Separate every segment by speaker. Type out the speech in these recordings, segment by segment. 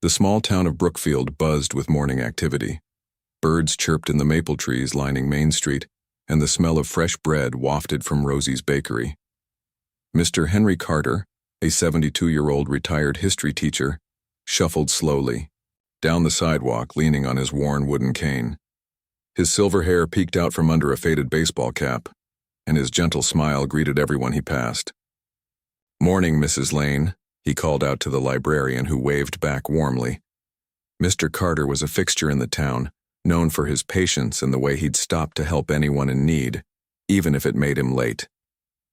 Speaker 1: The small town of Brookfield buzzed with morning activity. Birds chirped in the maple trees lining Main Street, and the smell of fresh bread wafted from Rosie's bakery. Mr. Henry Carter, a 72-year-old retired history teacher, shuffled slowly down the sidewalk, leaning on his worn wooden cane. His silver hair peeked out from under a faded baseball cap, and his gentle smile greeted everyone he passed. "Morning, Mrs. Lane," he called out to the librarian, who waved back warmly. Mr. Carter was a fixture in the town, known for his patience and the way he'd stop to help anyone in need, even if it made him late.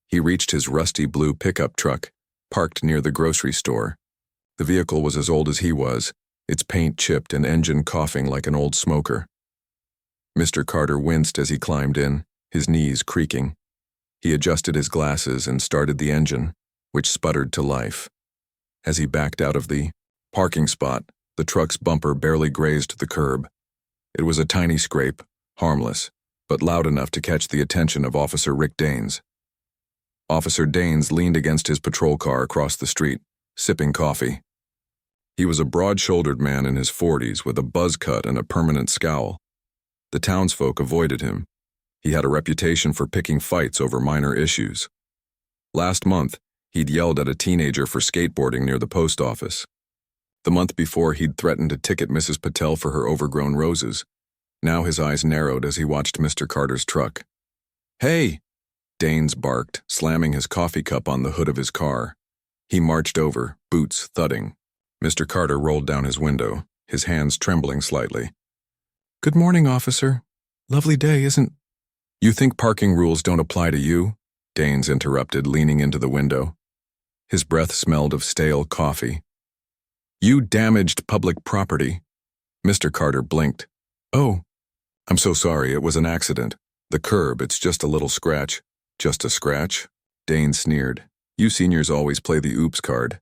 Speaker 1: He reached his rusty blue pickup truck, parked near the grocery store. The vehicle was as old as he was, its paint chipped and engine coughing like an old smoker. Mr. Carter winced as he climbed in, his knees creaking. He adjusted his glasses and started the engine, which sputtered to life. As he backed out of the parking spot, the truck's bumper barely grazed the curb. It was a tiny scrape, harmless, but loud enough to catch the attention of Officer Rick Daines. Officer Daines leaned against his patrol car across the street, sipping coffee. He was a broad-shouldered man in his 40s with a buzz cut and a permanent scowl. The townsfolk avoided him. He had a reputation for picking fights over minor issues. Last month, he'd yelled at a teenager for skateboarding near the post office. The month before, he'd threatened to ticket Mrs. Patel for her overgrown roses. Now his eyes narrowed as he watched Mr. Carter's truck. "Hey!" Daines barked, slamming his coffee cup on the hood of his car. He marched over, boots thudding. Mr. Carter rolled down his window, his hands trembling slightly. "Good morning, officer. Lovely day, isn't—" "You think parking rules don't apply to you?" Daines interrupted, leaning into the window. His breath smelled of stale coffee. "You damaged public property." Mr. Carter blinked. "Oh, I'm so sorry, it was an accident. The curb, it's just a little scratch." "Just a scratch?" Daines sneered. "You seniors always play the oops card."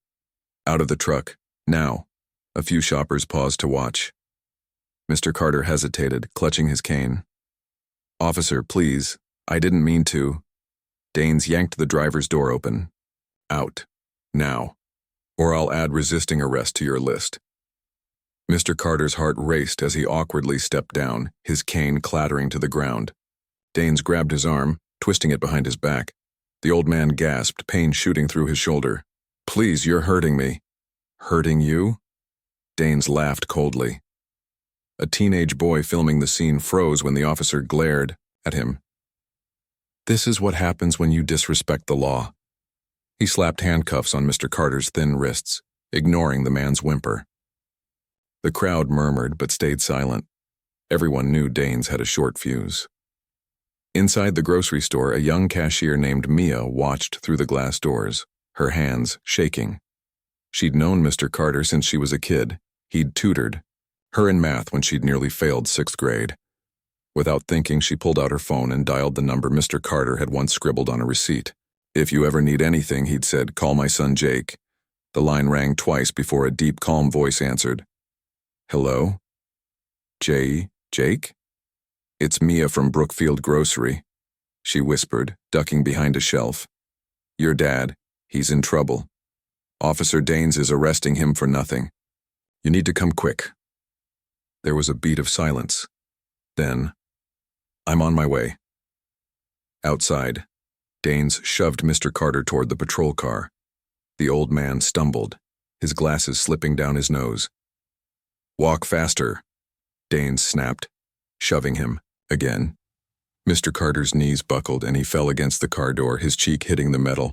Speaker 1: Out of the truck, now. A few shoppers paused to watch. Mr. Carter hesitated, clutching his cane. "Officer, please, I didn't mean to." Daines yanked the driver's door open. "Out. Now. Or I'll add resisting arrest to your list." Mr. Carter's heart raced as he awkwardly stepped down, his cane clattering to the ground. Daines grabbed his arm, twisting it behind his back. The old man gasped, pain shooting through his shoulder. "Please, you're hurting me." "Hurting you?" Daines laughed coldly. A teenage boy filming the scene froze when the officer glared at him. "This is what happens when you disrespect the law." He slapped handcuffs on Mr. Carter's thin wrists, ignoring the man's whimper. The crowd murmured but stayed silent. Everyone knew Daines had a short fuse. Inside the grocery store, a young cashier named Mia watched through the glass doors, her hands shaking. She'd known Mr. Carter since she was a kid. He'd tutored her in math when she'd nearly failed 6th grade. Without thinking, she pulled out her phone and dialed the number Mr. Carter had once scribbled on a receipt. "If you ever need anything," he'd said, "call my son Jake." The line rang twice before a deep, calm voice answered. "Hello? Jake? It's Mia from Brookfield Grocery," she whispered, ducking behind a shelf. "Your dad, he's in trouble. Officer Daines is arresting him for nothing. You need to come quick." There was a beat of silence. Then, "I'm on my way." Outside, Daines shoved Mr. Carter toward the patrol car. The old man stumbled, his glasses slipping down his nose. "Walk faster," Daines snapped, shoving him again. Mr. Carter's knees buckled and he fell against the car door, his cheek hitting the metal.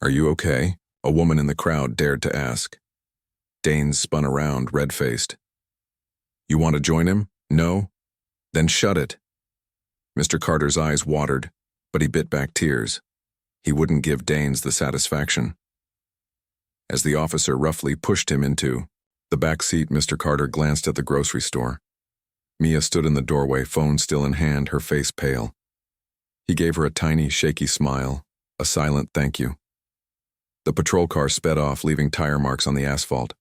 Speaker 1: "Are you okay?" a woman in the crowd dared to ask. Daines spun around, red-faced. "You want to join him? No? Then shut it." Mr. Carter's eyes watered, but he bit back tears. He wouldn't give Daines the satisfaction. As the officer roughly pushed him into the back seat, Mr. Carter glanced at the grocery store. Mia stood in the doorway, phone still in hand, her face pale. He gave her a tiny, shaky smile, a silent thank you. The patrol car sped off, leaving tire marks on the asphalt.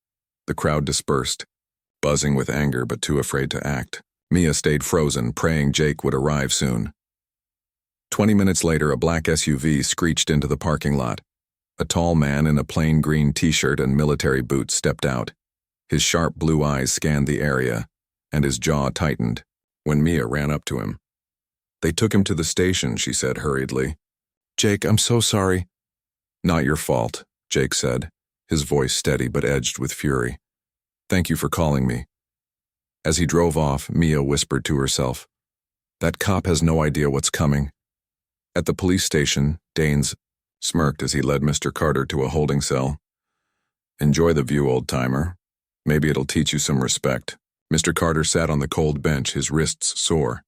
Speaker 1: The crowd dispersed, buzzing with anger but too afraid to act. Mia stayed frozen, praying Jake would arrive soon. 20 minutes later, a black SUV screeched into the parking lot. A tall man in a plain green t-shirt and military boots stepped out. His sharp blue eyes scanned the area, and his jaw tightened when Mia ran up to him. "They took him to the station," she said hurriedly. "Jake, I'm so sorry." "Not your fault," Jake said, his voice steady but edged with fury. "Thank you for calling me." As he drove off, Mia whispered to herself, "That cop has no idea what's coming." At the police station, Danes smirked as he led Mr. Carter to a holding cell. "Enjoy the view, old-timer. Maybe it'll teach you some respect." Mr. Carter sat on the cold bench, his wrists sore.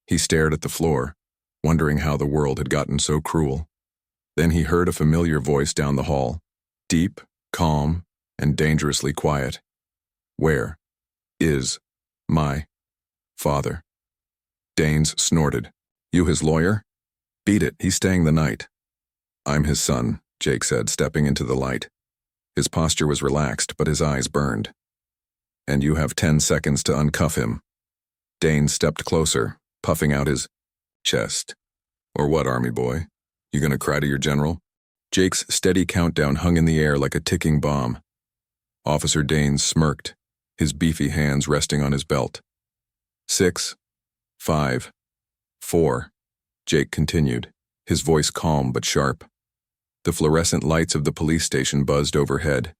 Speaker 1: He stared at the floor, wondering how the world had gotten so cruel. Then he heard a familiar voice down the hall, deep, calm, and dangerously quiet. "Where is my father?" Danes snorted. "You his lawyer?" "Beat it, he's staying the night." "I'm his son," Jake said, stepping into the light. His posture was relaxed, but his eyes burned. "And you have 10 seconds to uncuff him." Danes stepped closer, puffing out his chest. "Or what, army boy? You gonna cry to your general?" Jake's steady countdown hung in the air like a ticking bomb. Officer Danes smirked, his beefy hands resting on his belt. 6, 5, 4, Jake continued, his voice calm but sharp. The fluorescent lights of the police station buzzed overhead,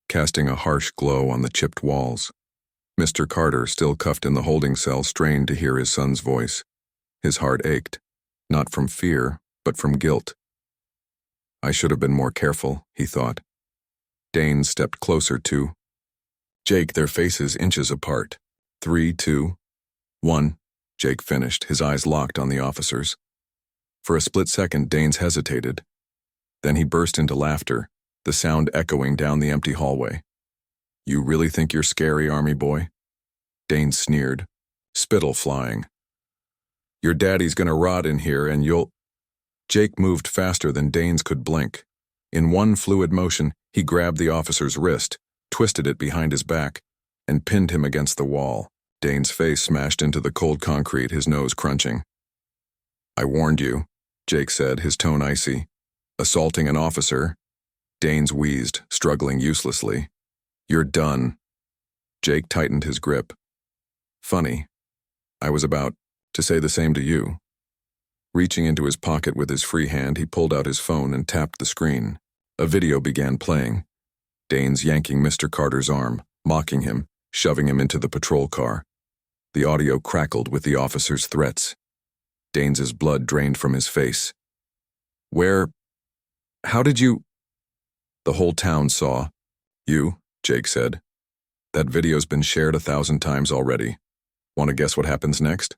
Speaker 1: casting a harsh glow on the chipped walls. Mr. Carter, still cuffed in the holding cell, strained to hear his son's voice. His heart ached, not from fear, but from guilt. "I should have been more careful," he thought. Danes stepped closer to Jake, their faces inches apart. 3, 2, 1, Jake finished, his eyes locked on the officers. For a split second, Danes hesitated. Then he burst into laughter, the sound echoing down the empty hallway. "You really think you're scary, army boy?" Danes sneered, spittle flying. "Your daddy's gonna rot in here and you'll—" Jake moved faster than Danes could blink. In one fluid motion, he grabbed the officer's wrist, twisted it behind his back, and pinned him against the wall. Danes' face smashed into the cold concrete, his nose crunching. "I warned you," Jake said, his tone icy. "Assaulting an officer." Danes wheezed, struggling uselessly. "You're done." Jake tightened his grip. "Funny. I was about to say the same to you." Reaching into his pocket with his free hand, he pulled out his phone and tapped the screen. A video began playing. Danes yanking Mr. Carter's arm, mocking him, shoving him into the patrol car. The audio crackled with the officer's threats. Danes' blood drained from his face. How did you—" "The whole town saw. You," Jake said. "That video's been shared 1,000 times already. Want to guess what happens next?"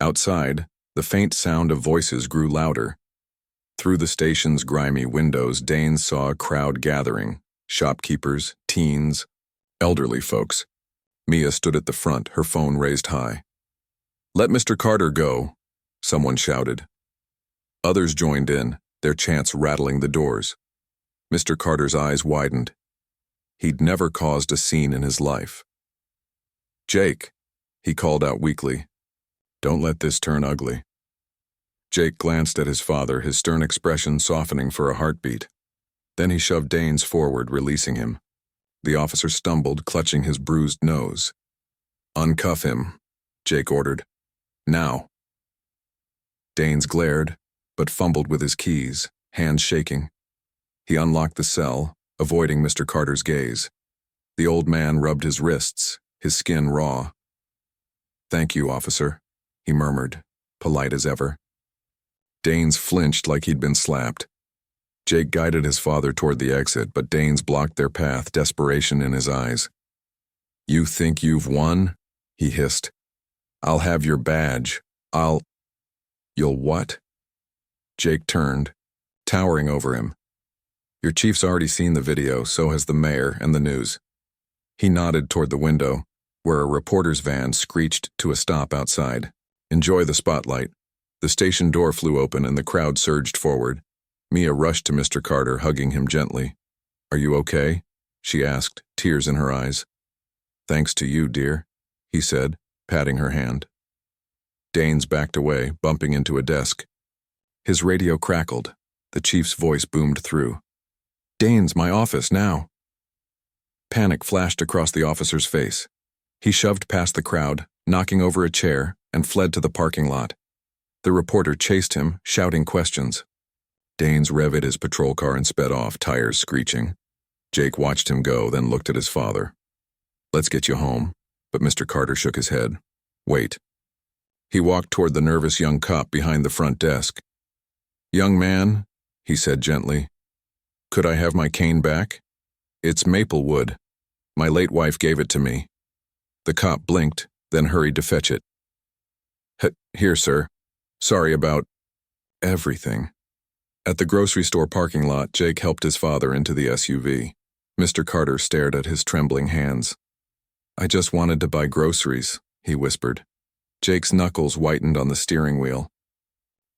Speaker 1: Outside, the faint sound of voices grew louder. Through the station's grimy windows, Danes saw a crowd gathering, shopkeepers, teens, elderly folks. Mia stood at the front, her phone raised high. "Let Mr. Carter go," someone shouted. Others joined in, their chants rattling the doors. Mr. Carter's eyes widened. He'd never caused a scene in his life. "Jake," he called out weakly, "don't let this turn ugly." Jake glanced at his father, his stern expression softening for a heartbeat. Then he shoved Danes forward, releasing him. The officer stumbled, clutching his bruised nose. "Uncuff him," Jake ordered. "Now." Danes glared, but fumbled with his keys, hands shaking. He unlocked the cell, avoiding Mr. Carter's gaze. The old man rubbed his wrists, his skin raw. "Thank you, officer," he murmured, polite as ever. Danes flinched like he'd been slapped. Jake guided his father toward the exit, but Danes blocked their path, desperation in his eyes. "You think you've won?" he hissed. "I'll have your badge. You'll what?" Jake turned, towering over him. "Your chief's already seen the video, so has the mayor and the news." He nodded toward the window, where a reporter's van screeched to a stop outside. "Enjoy the spotlight." The station door flew open and the crowd surged forward. Mia rushed to Mr. Carter, hugging him gently. "Are you okay?" she asked, tears in her eyes. "Thanks to you, dear," he said, patting her hand. Danes backed away, bumping into a desk. His radio crackled. The chief's voice boomed through. "Danes, my office, now." Panic flashed across the officer's face. He shoved past the crowd, knocking over a chair, and fled to the parking lot. The reporter chased him, shouting questions. Danes revved his patrol car and sped off, tires screeching. Jake watched him go, then looked at his father. "Let's get you home." But Mr. Carter shook his head. "Wait." He walked toward the nervous young cop behind the front desk. "Young man," he said gently, "could I have my cane back? It's maple wood. My late wife gave it to me." The cop blinked, then hurried to fetch it. "Here, sir. Sorry about everything." At the grocery store parking lot, Jake helped his father into the SUV. Mr. Carter stared at his trembling hands. "I just wanted to buy groceries," he whispered. Jake's knuckles whitened on the steering wheel.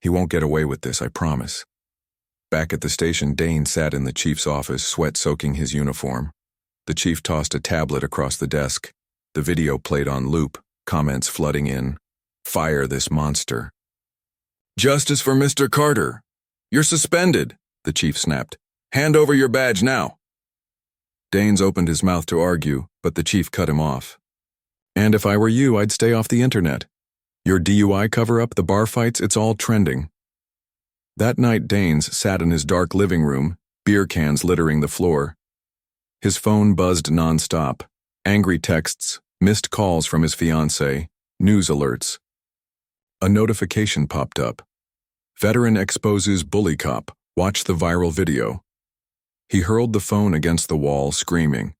Speaker 1: "He won't get away with this, I promise." Back at the station, Dane sat in the chief's office, sweat soaking his uniform. The chief tossed a tablet across the desk. The video played on loop, comments flooding in. "Fire this monster." "Justice for Mr. Carter. You're suspended," the chief snapped. "Hand over your badge now." Danes opened his mouth to argue, but the chief cut him off. "And if I were you, I'd stay off the internet. Your DUI cover-up, the bar fights, it's all trending." That night, Danes sat in his dark living room, beer cans littering the floor. His phone buzzed nonstop. Angry texts, missed calls from his fiancée, news alerts. A notification popped up. "Veteran exposes bully cop. Watch the viral video." He hurled the phone against the wall, screaming.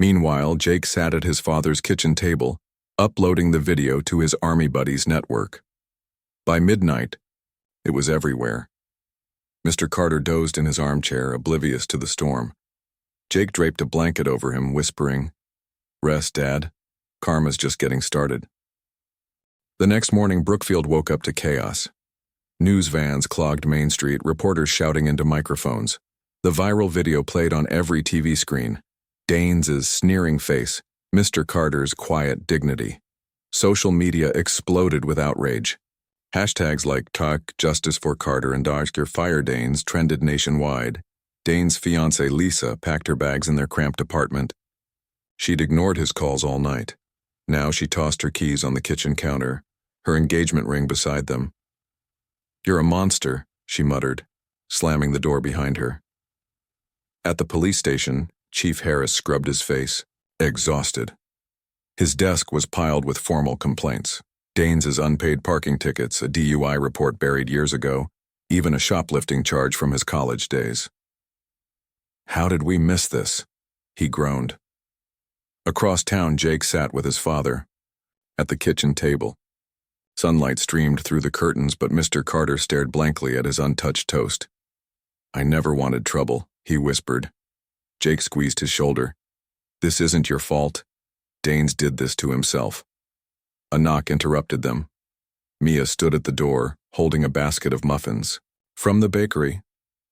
Speaker 1: Meanwhile, Jake sat at his father's kitchen table, uploading the video to his Army Buddies network. By midnight, it was everywhere. Mr. Carter dozed in his armchair, oblivious to the storm. Jake draped a blanket over him, whispering, "Rest, Dad. Karma's just getting started." The next morning, Brookfield woke up to chaos. News vans clogged Main Street, reporters shouting into microphones. The viral video played on every TV screen. Danes' sneering face, Mr. Carter's quiet dignity. Social media exploded with outrage. Hashtags like "Talk Justice for Carter" and "Oscar Fire Danes" trended nationwide. Dane's fiancée Lisa packed her bags in their cramped apartment. She'd ignored his calls all night. Now she tossed her keys on the kitchen counter, her engagement ring beside them. "You're a monster," she muttered, slamming the door behind her. At the police station, Chief Harris scrubbed his face, exhausted. His desk was piled with formal complaints. Danes' unpaid parking tickets, a DUI report buried years ago, even a shoplifting charge from his college days. "How did we miss this?" he groaned. Across town, Jake sat with his father, at the kitchen table. Sunlight streamed through the curtains, but Mr. Carter stared blankly at his untouched toast. "I never wanted trouble," he whispered. Jake squeezed his shoulder. "This isn't your fault. Danes did this to himself." A knock interrupted them. Mia stood at the door, holding a basket of muffins. "From the bakery,"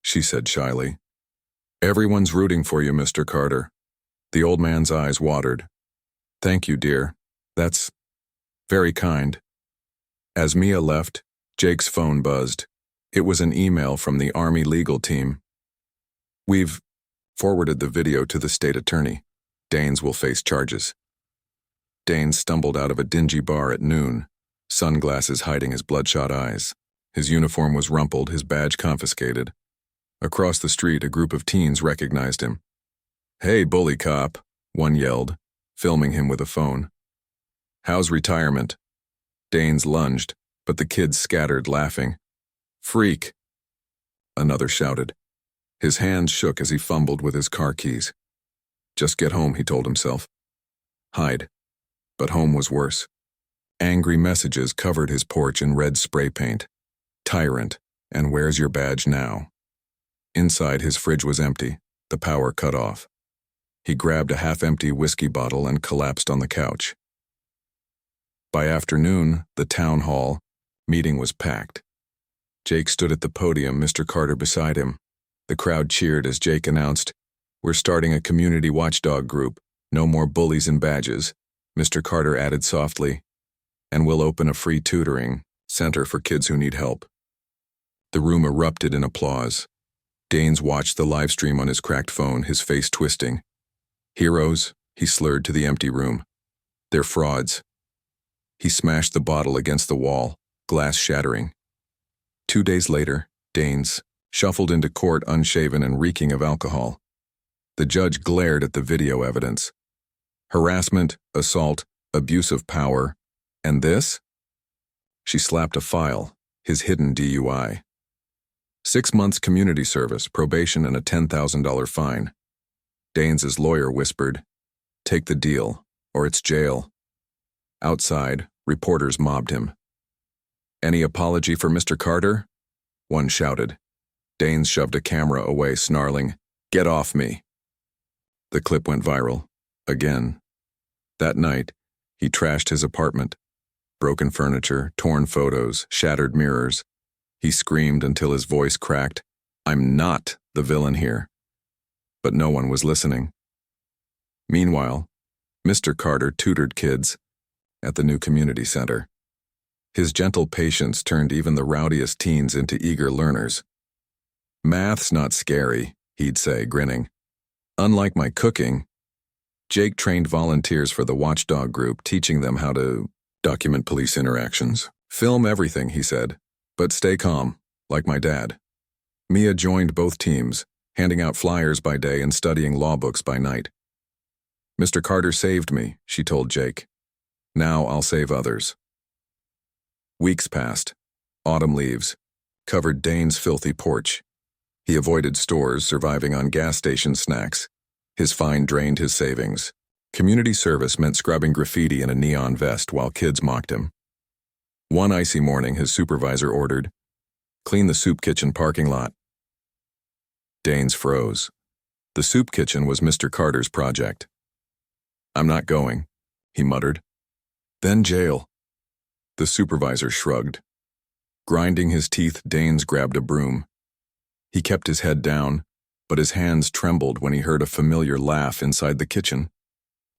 Speaker 1: she said shyly. "Everyone's rooting for you, Mr. Carter." The old man's eyes watered. "Thank you, dear. That's very kind." As Mia left, Jake's phone buzzed. It was an email from the Army legal team. "We've forwarded the video to the state attorney. Danes will face charges." Danes stumbled out of a dingy bar at noon, sunglasses hiding his bloodshot eyes. His uniform was rumpled, his badge confiscated. Across the street, a group of teens recognized him. "Hey, bully cop," one yelled, filming him with a phone. "How's retirement?" Danes lunged, but the kids scattered, laughing. "Freak," another shouted. His hands shook as he fumbled with his car keys. Just get home, he told himself. Hide. But home was worse. Angry messages covered his porch in red spray paint. Tyrant, and where's your badge now? Inside, his fridge was empty, the power cut off. He grabbed a half-empty whiskey bottle and collapsed on the couch. By afternoon, the town hall meeting was packed. Jake stood at the podium, Mr. Carter beside him. The crowd cheered as Jake announced, "We're starting a community watchdog group. No more bullies and badges." Mr. Carter added softly, "And we'll open a free tutoring center for kids who need help." The room erupted in applause. Danes watched the live stream on his cracked phone, his face twisting. Heroes, he slurred to the empty room. They're frauds. He smashed the bottle against the wall, glass shattering. 2 days later, Danes shuffled into court unshaven and reeking of alcohol. The judge glared at the video evidence. Harassment, assault, abuse of power, and this? She slapped a file, his hidden DUI. 6 months community service, probation, and a $10,000 fine. Danes' lawyer whispered, "Take the deal, or it's jail." Outside, reporters mobbed him. "Any apology for Mr. Carter?" One shouted. Danes shoved a camera away, snarling, "Get off me." The clip went viral. Again. That night, he trashed his apartment. Broken furniture, torn photos, shattered mirrors. He screamed until his voice cracked, "I'm not the villain here." But no one was listening. Meanwhile, Mr. Carter tutored kids at the new community center. His gentle patience turned even the rowdiest teens into eager learners. "Math's not scary," he'd say, grinning. "Unlike my cooking." Jake trained volunteers for the watchdog group, teaching them how to document police interactions. "Film everything," he said, "but stay calm, like my dad." Mia joined both teams, handing out flyers by day and studying law books by night. "Mr. Carter saved me," she told Jake. "Now I'll save others." Weeks passed. Autumn leaves covered Dane's filthy porch. He avoided stores, surviving on gas station snacks. His fine drained his savings. Community service meant scrubbing graffiti in a neon vest while kids mocked him. One icy morning, his supervisor ordered, "Clean the soup kitchen parking lot." Danes froze. The soup kitchen was Mr. Carter's project. "I'm not going," he muttered. "Then jail." The supervisor shrugged. Grinding his teeth, Danes grabbed a broom. He kept his head down, but his hands trembled when he heard a familiar laugh inside the kitchen.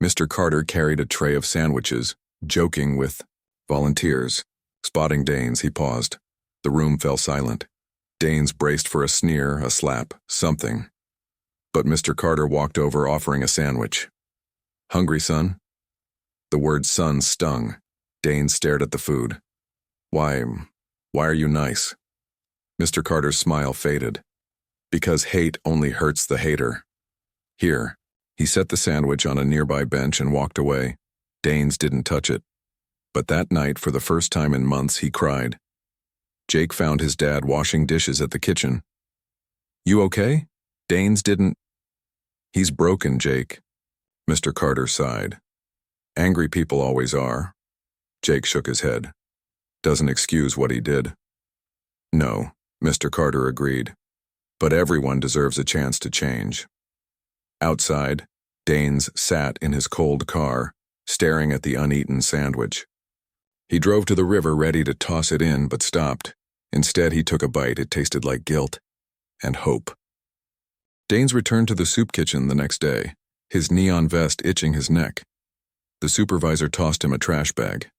Speaker 1: Mr. Carter carried a tray of sandwiches, joking with volunteers. Spotting Danes, he paused. The room fell silent. Danes braced for a sneer, a slap, something. But Mr. Carter walked over, offering a sandwich. "Hungry, son?" The word son stung. Danes stared at the food. Why are you nice?" Mr. Carter's smile faded. "Because hate only hurts the hater. Here." He set the sandwich on a nearby bench and walked away. Danes didn't touch it. But that night, for the first time in months, he cried. Jake found his dad washing dishes at the kitchen. "You okay?" Danes didn't. "He's broken, Jake." Mr. Carter sighed. "Angry people always are." Jake shook his head. "Doesn't excuse what he did." "No," Mr. Carter agreed. "But everyone deserves a chance to change." Outside, Danes sat in his cold car, staring at the uneaten sandwich. He drove to the river ready to toss it in, but stopped. Instead, he took a bite. It tasted like guilt and hope. Danes returned to the soup kitchen the next day, his neon vest itching his neck. The supervisor tossed him a trash bag.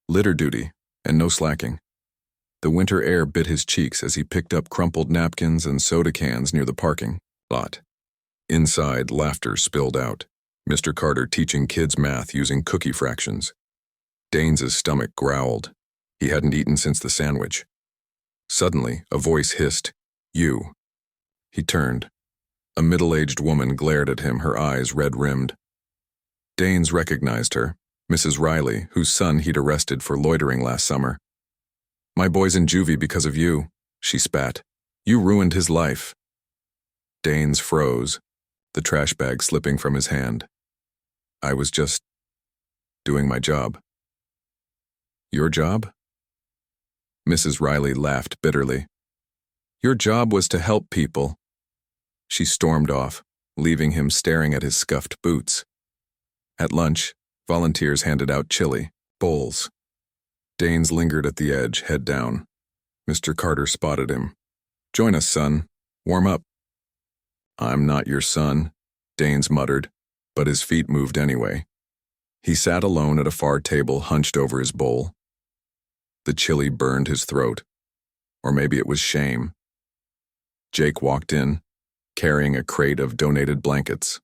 Speaker 1: Litter duty, and no slacking. The winter air bit his cheeks as he picked up crumpled napkins and soda cans near the parking lot. Inside, laughter spilled out. Mr. Carter teaching kids math using cookie fractions. Danes' stomach growled. He hadn't eaten since the sandwich. Suddenly, a voice hissed, "You." He turned. A middle-aged woman glared at him, her eyes red-rimmed. Danes recognized her, Mrs. Riley, whose son he'd arrested for loitering last summer. "My boy's in juvie because of you," she spat. "You ruined his life." Danes froze, the trash bag slipping from his hand. "I was just doing my job." "Your job?" Mrs. Riley laughed bitterly. "Your job was to help people." She stormed off, leaving him staring at his scuffed boots. At lunch, volunteers handed out chili, bowls. Danes lingered at the edge, head down. Mr. Carter spotted him. "Join us, son. Warm up." "I'm not your son," Danes muttered, but his feet moved anyway. He sat alone at a far table, hunched over his bowl. The chili burned his throat. Or maybe it was shame. Jake walked in, carrying a crate of donated blankets.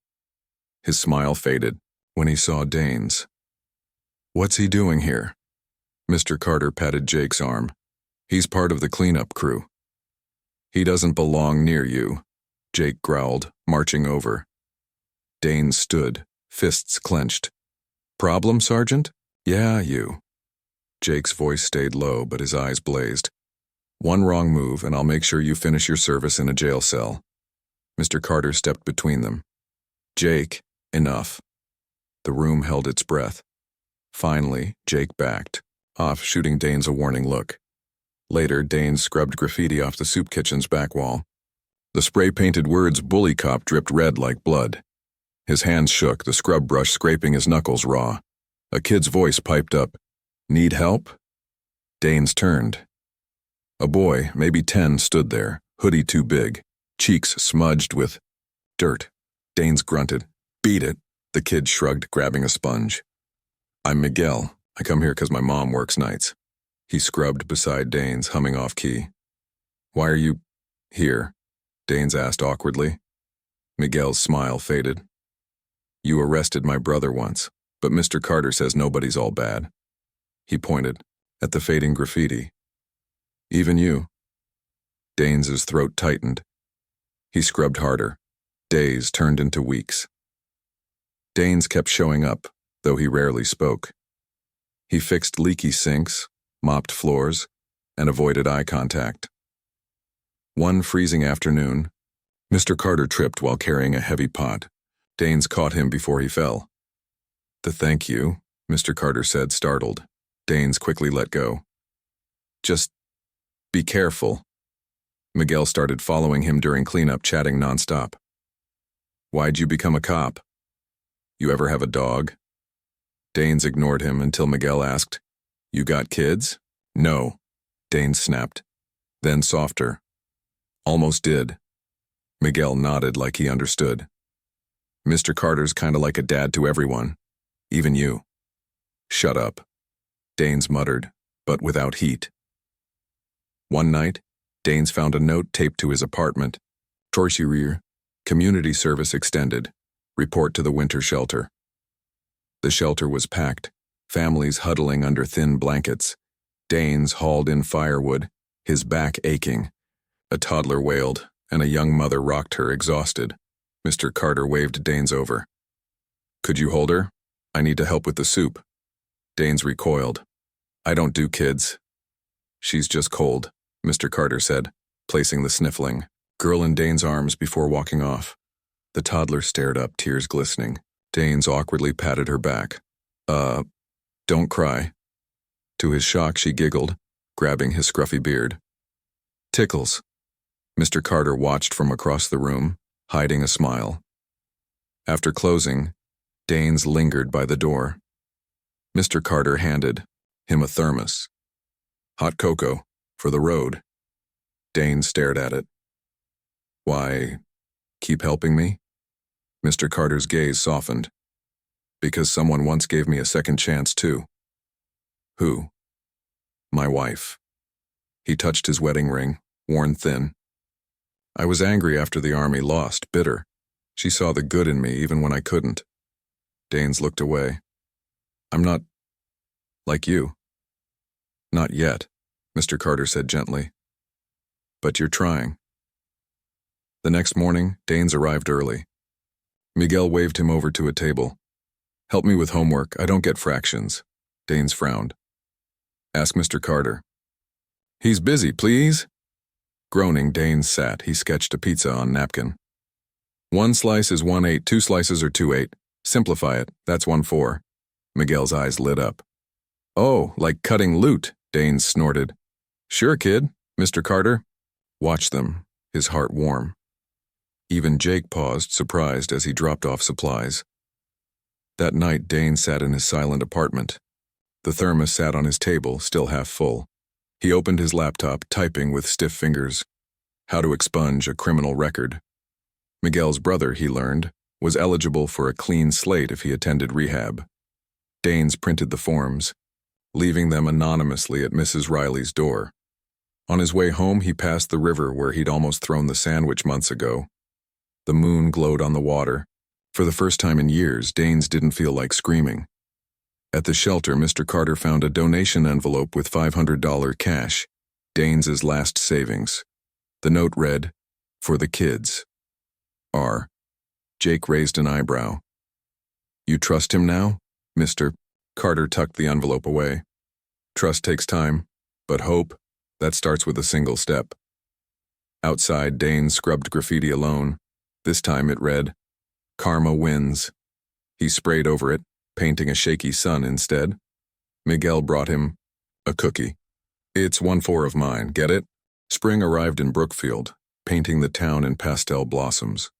Speaker 1: His smile faded when he saw Dane's. "What's he doing here?" Mr. Carter patted Jake's arm. "He's part of the cleanup crew." "He doesn't belong near you," Jake growled, marching over. Dane stood, fists clenched. "Problem, Sergeant?" "Yeah, you." Jake's voice stayed low, but his eyes blazed. "One wrong move, and I'll make sure you finish your service in a jail cell." Mr. Carter stepped between them. "Jake, enough." The room held its breath. Finally, Jake backed, off, shooting Danes a warning look. Later, Dane scrubbed graffiti off the soup kitchen's back wall. The spray-painted words "bully cop" dripped red like blood. His hands shook, the scrub brush scraping his knuckles raw. A kid's voice piped up, "Need help?" Danes turned. A boy, maybe 10, stood there, hoodie too big, cheeks smudged with dirt. Danes grunted. "Beat it." The kid shrugged, grabbing a sponge. "I'm Miguel. I come here because my mom works nights." He scrubbed beside Danes, humming off key. "Why are you here?" Danes asked awkwardly. Miguel's smile faded. "You arrested my brother once, but Mr. Carter says nobody's all bad." He pointed at the fading graffiti. "Even you." Danes' throat tightened. He scrubbed harder. Days turned into weeks. Danes kept showing up, though he rarely spoke. He fixed leaky sinks, mopped floors, and avoided eye contact. One freezing afternoon, Mr. Carter tripped while carrying a heavy pot. Danes caught him before he fell. "Thank you," Mr. Carter said, startled. Danes quickly let go. "Just be careful." Miguel started following him during cleanup, chatting nonstop. "Why'd you become a cop? You ever have a dog?" Danes ignored him until Miguel asked, "You got kids?" "No," Danes snapped. Then softer, "Almost did." Miguel nodded like he understood. "Mr. Carter's kinda like a dad to everyone, even you." "Shut up," Danes muttered, but without heat. One night, Danes found a note taped to his apartment. "Torsireer, community service extended. Report to the winter shelter." The shelter was packed, families huddling under thin blankets. Danes hauled in firewood, his back aching. A toddler wailed, and a young mother rocked her, exhausted. Mr. Carter waved Danes over. "Could you hold her? I need to help with the soup." Danes recoiled. "I don't do kids." "She's just cold," Mr. Carter said, placing the sniffling girl in Dane's arms before walking off. The toddler stared up, tears glistening. Danes awkwardly patted her back. Don't cry." To his shock, she giggled, grabbing his scruffy beard. "Tickles." Mr. Carter watched from across the room, hiding a smile. After closing, Danes lingered by the door. Mr. Carter handed him a thermos. "Hot cocoa, for the road." Danes stared at it. "Why, keep helping me?" Mr. Carter's gaze softened. "Because someone once gave me a second chance, too." "Who?" "My wife." He touched his wedding ring, worn thin. "I was angry after the army lost, bitter. She saw the good in me even when I couldn't." Danes looked away. "I'm not like you." "Not yet," Mr. Carter said gently. "But you're trying." The next morning, Danes arrived early. Miguel waved him over to a table. "Help me with homework. I don't get fractions." Danes frowned. "Ask Mr. Carter." "He's busy, please." Groaning, Danes sat. He sketched a pizza on napkin. "1 slice is 1/8, 2 slices are 2/8. Simplify it, that's 1/4. Miguel's eyes lit up. "Oh, like cutting loot," Danes snorted. "Sure, kid, Mr. Carter." Watch them, his heart warm. Even Jake paused, surprised, as he dropped off supplies. That night, Danes sat in his silent apartment. The thermos sat on his table, still half full. He opened his laptop, typing with stiff fingers. How to expunge a criminal record. Miguel's brother, he learned, was eligible for a clean slate if he attended rehab. Danes printed the forms, leaving them anonymously at Mrs. Riley's door. On his way home, he passed the river where he'd almost thrown the sandwich months ago. The moon glowed on the water, For the first time in years, Danes didn't feel like screaming. At the shelter, Mr. Carter found a donation envelope with $500 cash, Danes' last savings. The note read, "For the kids. R." Jake raised an eyebrow. "You trust him now?" Mr. Carter tucked the envelope away. "Trust takes time, but hope, that starts with a single step." Outside, Dane scrubbed graffiti alone. This time it read, "Karma wins." He sprayed over it, painting a shaky sun instead. Miguel brought him a cookie. "It's 1/4 of mine, get it?" Spring arrived in Brookfield, painting the town in pastel blossoms.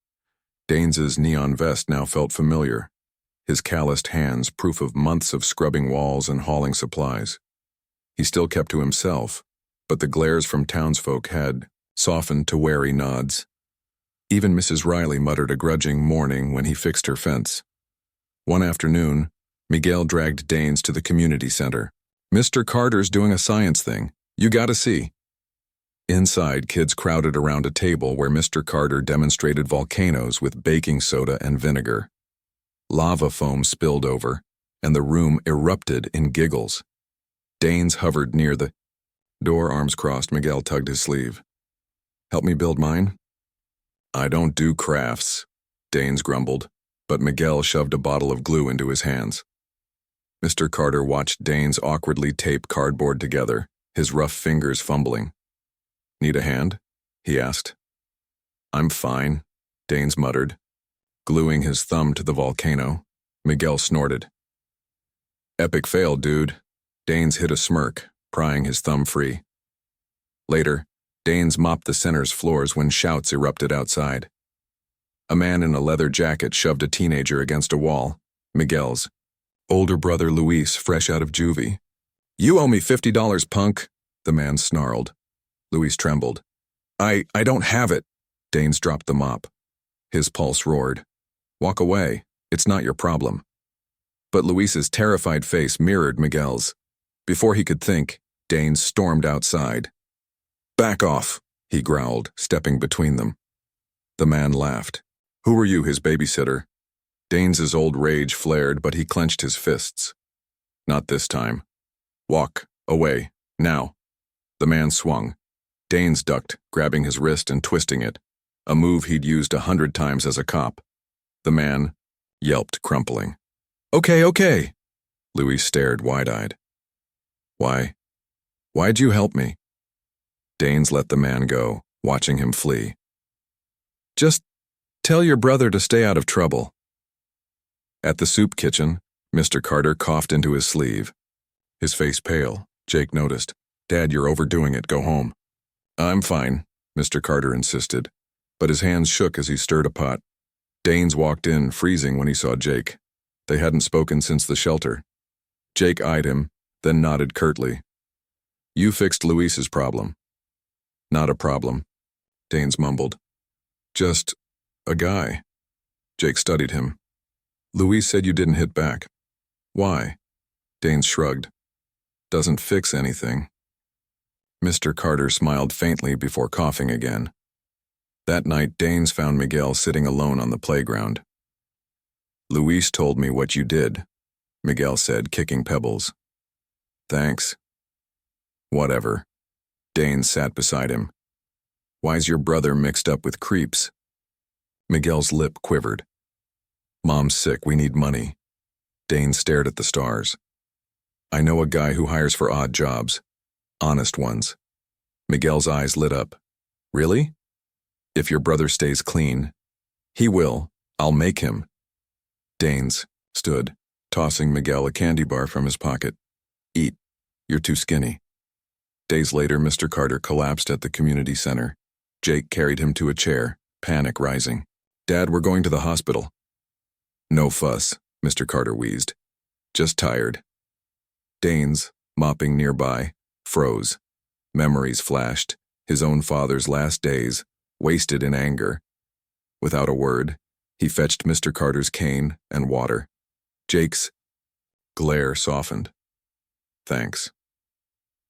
Speaker 1: Danes' neon vest now felt familiar, his calloused hands proof of months of scrubbing walls and hauling supplies. He still kept to himself, but the glares from townsfolk had softened to wary nods. Even Mrs. Riley muttered a grudging morning when he fixed her fence. One afternoon, Miguel dragged Danes to the community center. "Mr. Carter's doing a science thing. You gotta see." Inside, kids crowded around a table where Mr. Carter demonstrated volcanoes with baking soda and vinegar. Lava foam spilled over, and the room erupted in giggles. Danes hovered near the door, arms crossed. Miguel tugged his sleeve. "Help me build mine?" "I don't do crafts," Danes grumbled, but Miguel shoved a bottle of glue into his hands. Mr. Carter watched Danes awkwardly tape cardboard together, his rough fingers fumbling. "Need a hand?" he asked. "I'm fine," Danes muttered. Gluing his thumb to the volcano, Miguel snorted. "Epic fail, dude." Danes hid a smirk, prying his thumb free. Later, Danes mopped the center's floors when shouts erupted outside. A man in a leather jacket shoved a teenager against a wall, Miguel's older brother Luis, fresh out of juvie. "You owe me $50, punk," the man snarled. Luis trembled. I don't have it." Danes dropped the mop. His pulse roared. "Walk away. It's not your problem." But Luis's terrified face mirrored Miguel's. Before he could think, Danes stormed outside. "Back off," he growled, stepping between them. The man laughed. "Who were you, his babysitter?" Danes' old rage flared, but he clenched his fists. "Not this time. Walk away, now." The man swung. Danes ducked, grabbing his wrist and twisting it, a move he'd used 100 times as a cop. The man yelped, crumpling. Okay. Louis stared wide-eyed. Why'd you help me?" Danes let the man go, watching him flee. "Just tell your brother to stay out of trouble." At the soup kitchen, Mr. Carter coughed into his sleeve. His face pale, Jake noticed. "Dad, you're overdoing it. Go home." "I'm fine," Mr. Carter insisted, but his hands shook as he stirred a pot. Danes walked in, freezing when he saw Jake. They hadn't spoken since the shelter. Jake eyed him, then nodded curtly. "You fixed Luis's problem." "Not a problem," Danes mumbled. "Just a guy." Jake studied him. "Luis said you didn't hit back." "Why?" Danes shrugged. "Doesn't fix anything." Mr. Carter smiled faintly before coughing again. That night, Danes found Miguel sitting alone on the playground. "Luis told me what you did," Miguel said, kicking pebbles. "Thanks." "Whatever." Danes sat beside him. "Why's your brother mixed up with creeps?" Miguel's lip quivered. "Mom's sick, we need money." Danes stared at the stars. "I know a guy who hires for odd jobs. Honest ones." Miguel's eyes lit up. "Really? If your brother stays clean." "He will. I'll make him." Danes stood, tossing Miguel a candy bar from his pocket. "Eat. You're too skinny." Days later, Mr. Carter collapsed at the community center. Jake carried him to a chair, panic rising. "Dad, we're going to the hospital." "No fuss," Mr. Carter wheezed. "Just tired." Danes, mopping nearby, froze. Memories flashed, his own father's last days, wasted in anger. Without a word, he fetched Mr. Carter's cane and water. Jake's glare softened. "Thanks."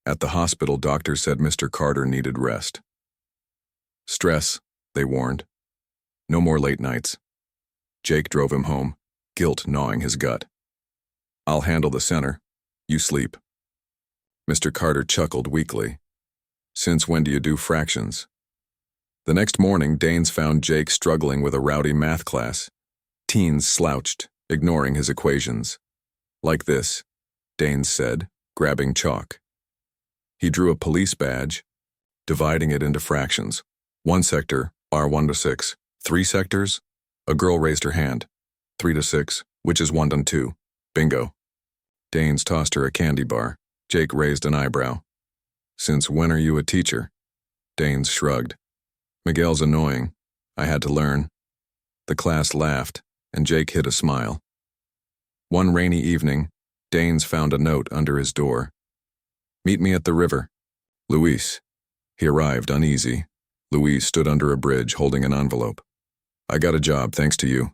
Speaker 1: At the hospital, doctors said Mr. Carter needed rest. "Stress," they warned. "No more late nights." Jake drove him home, guilt gnawing his gut. I'll handle the center. You sleep. Mr. Carter chuckled weakly. Since when do you do fractions? The next morning, Danes found Jake struggling with a rowdy math class. Teens slouched, ignoring his equations. Like this, Danes said, grabbing chalk. He drew a police badge, dividing it into fractions. One sector, R1 to 6. 3 sectors? A girl raised her hand. 3 to 6, which is 1 to 2. Bingo. Danes tossed her a candy bar. Jake raised an eyebrow. Since when are you a teacher? Danes shrugged. Miguel's annoying. I had to learn. The class laughed, and Jake hid a smile. One rainy evening, Danes found a note under his door. Meet me at the river. Luis. He arrived uneasy. Luis stood under a bridge holding an envelope. I got a job thanks to you.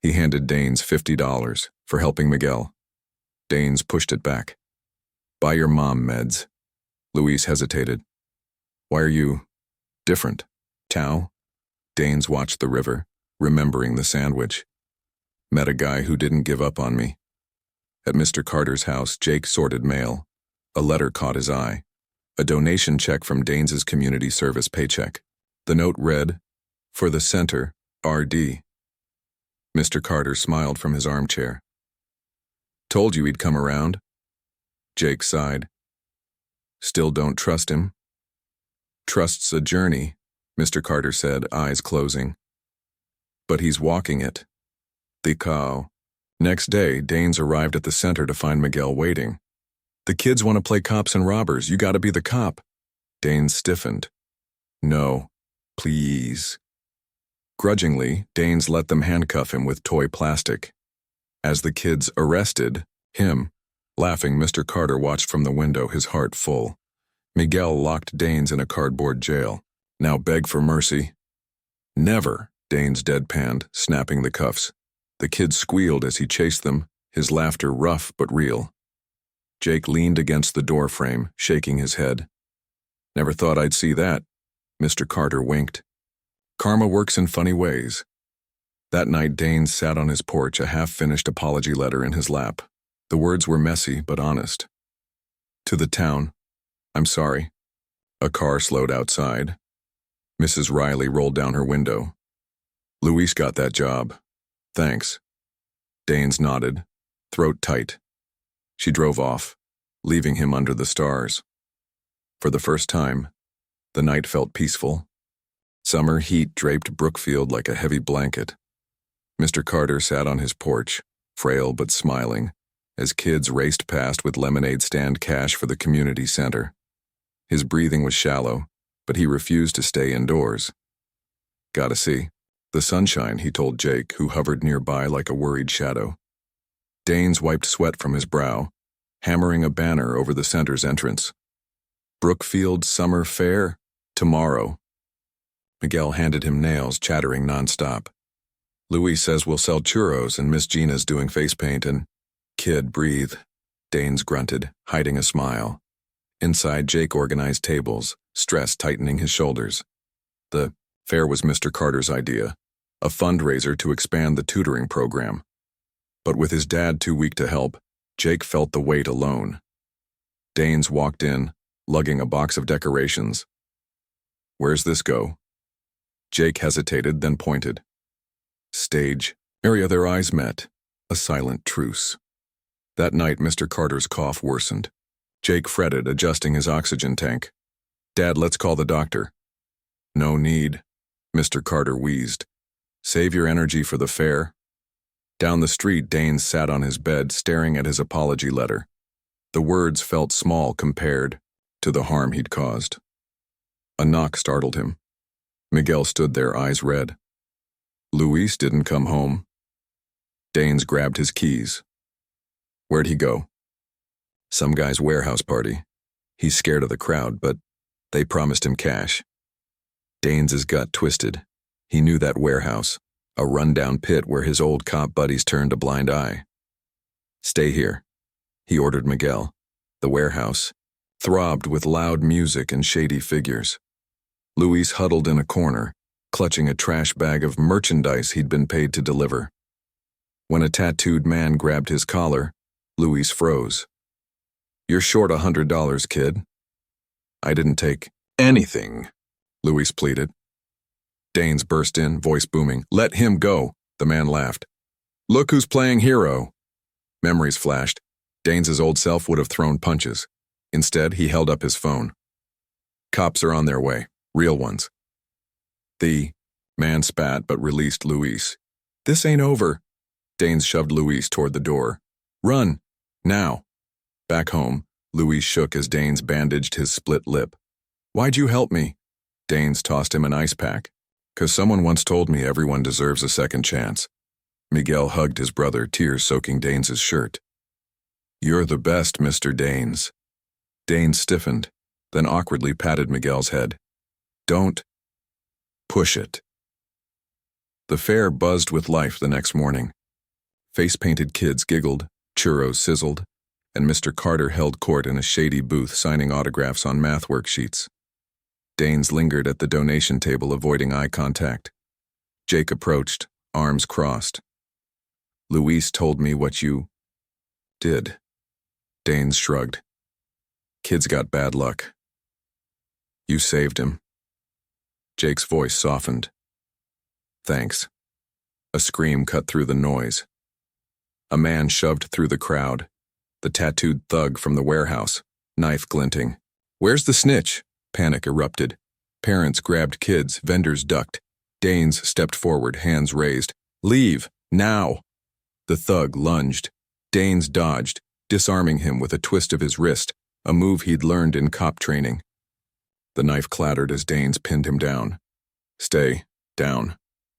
Speaker 1: He handed Danes $50 for helping Miguel. Danes pushed it back. Buy your mom meds. Luis hesitated. Why are you different? Tao? Danes watched the river, remembering the sandwich. Met a guy who didn't give up on me. At Mr. Carter's house, Jake sorted mail. A letter caught his eye. A donation check from Danes's community service paycheck. The note read, For the center, RD. Mr. Carter smiled from his armchair. Told you he'd come around. Jake sighed. Still don't trust him? Trust's a journey, Mr. Carter said, eyes closing. But he's walking it. The cow. Next day, Danes arrived at the center to find Miguel waiting. The kids want to play cops and robbers. You gotta be the cop. Danes stiffened. No, please. Grudgingly, Danes let them handcuff him with toy plastic. As the kids arrested him, laughing, Mr. Carter watched from the window, his heart full. Miguel locked Danes in a cardboard jail. Now beg for mercy. Never, Danes deadpanned, snapping the cuffs. The kids squealed as he chased them, his laughter rough but real. Jake leaned against the door frame, shaking his head. Never thought I'd see that. Mr. Carter winked. Karma works in funny ways. That night, Danes sat on his porch, a half-finished apology letter in his lap. The words were messy but honest. To the town, I'm sorry. A car slowed outside. Mrs. Riley rolled down her window. Luis got that job. Thanks. Danes nodded, throat tight. She drove off, leaving him under the stars. For the first time, the night felt peaceful. Summer heat draped Brookfield like a heavy blanket. Mr. Carter sat on his porch, frail but smiling, as kids raced past with lemonade stand cash for the community center. His breathing was shallow, but he refused to stay indoors. Gotta see the sunshine, he told Jake, who hovered nearby like a worried shadow. Danes wiped sweat from his brow, hammering a banner over the center's entrance. Brookfield Summer Fair, tomorrow. Miguel handed him nails, chattering nonstop. Luis says we'll sell churros and Miss Gina's doing face paint and... Kid, breathe. Danes grunted, hiding a smile. Inside, Jake organized tables, stress tightening his shoulders. The fair was Mr. Carter's idea, a fundraiser to expand the tutoring program. But with his dad too weak to help, Jake felt the weight alone. Danes walked in, lugging a box of decorations. Where's this go? Jake hesitated, then pointed. Stage area. Their eyes met, a silent truce. That night, Mr. Carter's cough worsened. Jake fretted, adjusting his oxygen tank. Dad, let's call the doctor. No need, Mr. Carter wheezed. Save your energy for the fair. Down the street, Danes sat on his bed, staring at his apology letter. The words felt small compared to the harm he'd caused. A knock startled him. Miguel stood there, eyes red. Luis didn't come home. Danes grabbed his keys. Where'd he go? Some guy's warehouse party. He's scared of the crowd, but they promised him cash. Danes' gut twisted. He knew that warehouse, a rundown pit where his old cop buddies turned a blind eye. Stay here, he ordered Miguel. The warehouse throbbed with loud music and shady figures. Luis huddled in a corner, clutching a trash bag of merchandise he'd been paid to deliver. When a tattooed man grabbed his collar, Luis froze. "You're short $100, kid." "I didn't take anything," Luis pleaded. Danes burst in, voice booming. "Let him go," the man laughed. "Look who's playing hero." Memories flashed. Danes' old self would have thrown punches. Instead, he held up his phone. "Cops are on their way. Real ones." The man spat but released Luis. "This ain't over." Danes shoved Luis toward the door. "Run. Now." Back home, Luis shook as Danes bandaged his split lip. "Why'd you help me?" Danes tossed him an ice pack. "'Cause someone once told me everyone deserves a second chance." Miguel hugged his brother, tears soaking Danes' shirt. "You're the best, Mr. Danes." Danes stiffened, then awkwardly patted Miguel's head. "Don't push it." The fair buzzed with life the next morning. Face-painted kids giggled, churros sizzled, and Mr. Carter held court in a shady booth signing autographs on math worksheets. Danes lingered at the donation table, avoiding eye contact. Jake approached, arms crossed. "Luis told me what you did." Danes shrugged. "Kid's got bad luck. You saved him." Jake's voice softened. "Thanks." A scream cut through the noise. A man shoved through the crowd, the tattooed thug from the warehouse, knife glinting. "Where's the snitch?" Panic erupted. Parents grabbed kids, vendors ducked. Danes stepped forward, hands raised. "Leave, now!" The thug lunged. Danes dodged, disarming him with a twist of his wrist, a move he'd learned in cop training. The knife clattered as Danes pinned him down. "Stay down."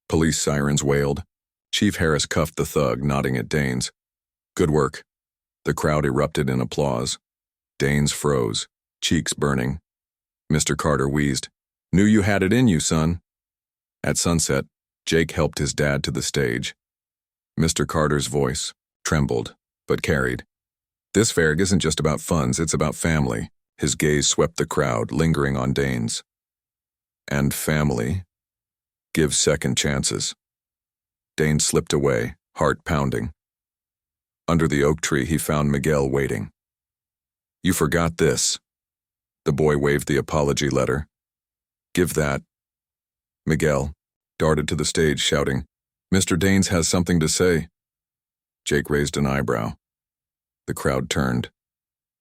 Speaker 1: Police sirens wailed. Chief Harris cuffed the thug, nodding at Danes. "Good work." The crowd erupted in applause. Danes froze, cheeks burning. Mr. Carter wheezed. "Knew you had it in you, son." At sunset, Jake helped his dad to the stage. Mr. Carter's voice trembled, but carried. "This fair isn't just about funds, it's about family." His gaze swept the crowd, lingering on Danes. "And family gives second chances." Danes slipped away, heart pounding. Under the oak tree, he found Miguel waiting. "You forgot this." The boy waved the apology letter. "Give that." Miguel darted to the stage, shouting, "Mr. Danes has something to say." Jake raised an eyebrow. The crowd turned.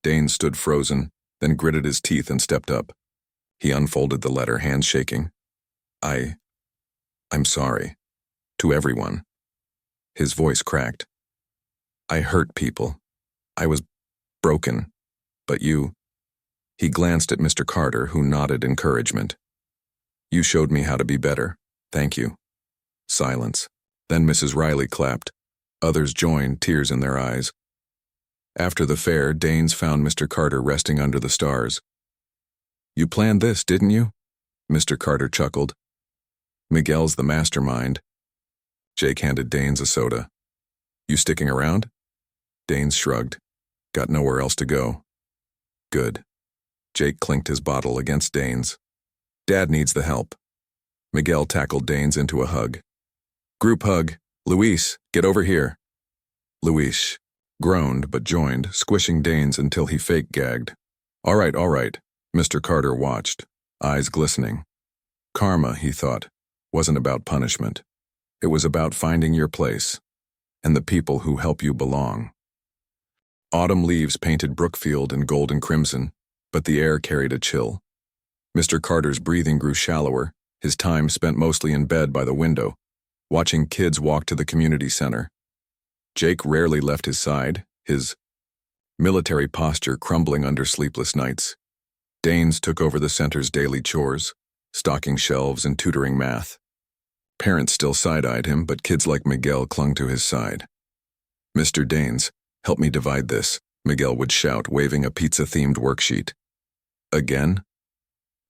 Speaker 1: Danes stood frozen, then gritted his teeth and stepped up. He unfolded the letter, hands shaking. I'm sorry. To everyone." His voice cracked. "I hurt people. I was broken. But you..." He glanced at Mr. Carter, who nodded encouragement. "You showed me how to be better. Thank you." Silence. Then Mrs. Riley clapped. Others joined, tears in their eyes. After the fair, Danes found Mr. Carter resting under the stars. "You planned this, didn't you?" Mr. Carter chuckled. "Miguel's the mastermind." Jake handed Danes a soda. "You sticking around?" Danes shrugged. "Got nowhere else to go." "Good." Jake clinked his bottle against Danes. "Dad needs the help." Miguel tackled Danes into a hug. "Group hug. Luis, get over here." Luis groaned but joined, squishing Danes until he fake gagged. All right. Mr. Carter watched, eyes glistening. Karma, he thought, wasn't about punishment. It was about finding your place and the people who help you belong. Autumn leaves painted Brookfield in gold and crimson, but the air carried a chill. Mr. Carter's breathing grew shallower, his time spent mostly in bed by the window, watching kids walk to the community center. Jake rarely left his side, his military posture crumbling under sleepless nights. Danes took over the center's daily chores, stocking shelves and tutoring math. Parents still side-eyed him, but kids like Miguel clung to his side. "Mr. Danes, help me divide this," Miguel would shout, waving a pizza-themed worksheet. "Again?"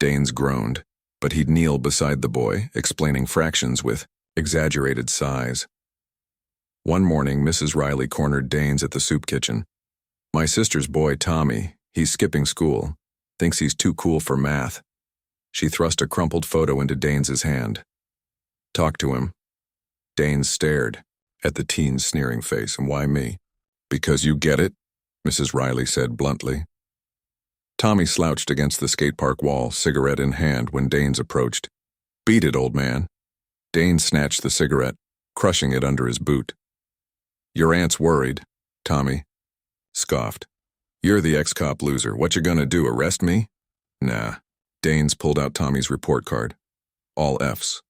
Speaker 1: Danes groaned, but he'd kneel beside the boy, explaining fractions with exaggerated sighs. One morning, Mrs. Riley cornered Danes at the soup kitchen. "My sister's boy, Tommy, he's skipping school, thinks he's too cool for math." She thrust a crumpled photo into Danes' hand. Talk to him. Danes stared at the teen's sneering face. And why me? Because you get it, Mrs. Riley said bluntly. Tommy slouched against the skate park wall, cigarette in hand, when Danes approached. Beat it, old man. Danes snatched the cigarette, crushing it under his boot. Your aunt's worried, Tommy scoffed. You're the ex-cop loser. What you gonna do, arrest me? Nah. Danes pulled out Tommy's report card. All Fs.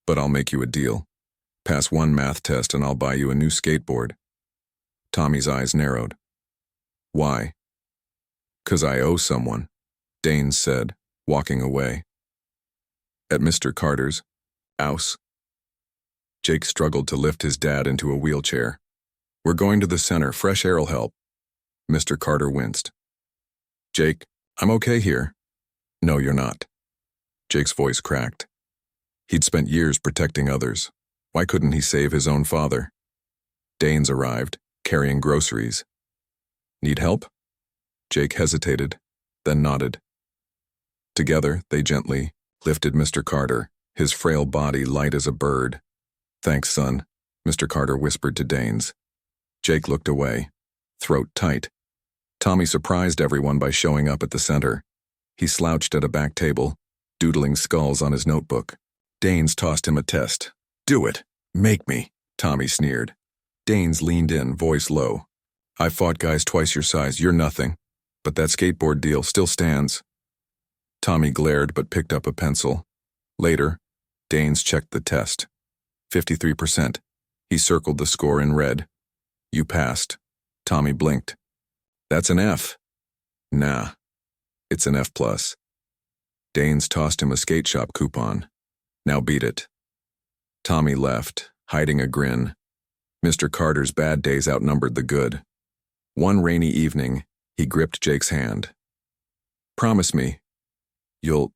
Speaker 1: But I'll make you a deal. Pass one math test and I'll buy you a new skateboard. Tommy's eyes narrowed. Why? 'Cause I owe someone, Danes said, walking away. At Mr. Carter's house, Jake struggled to lift his dad into a wheelchair. We're going to the center. Fresh air'll help. Mr. Carter winced. Jake, I'm okay here. No, you're not. Jake's voice cracked. He'd spent years protecting others. Why couldn't he save his own father? Danes arrived, carrying groceries. Need help? Jake hesitated, then nodded. Together, they gently lifted Mr. Carter, his frail body light as a bird. Thanks, son, Mr. Carter whispered to Danes. Jake looked away, throat tight. Tommy surprised everyone by showing up at the center. He slouched at a back table, doodling skulls on his notebook. Danes tossed him a test. Do it. Make me, Tommy sneered. Danes leaned in, voice low. I fought guys twice your size. You're nothing. But that skateboard deal still stands. Tommy glared but picked up a pencil. Later, Danes checked the test. 53%. He circled the score in red. You passed. Tommy blinked. That's an F. Nah, it's an F+. Danes tossed him a skate shop coupon. Now beat it. Tommy left, hiding a grin. Mr. Carter's bad days outnumbered the good. One rainy evening, he gripped Jake's hand. Promise me, you'll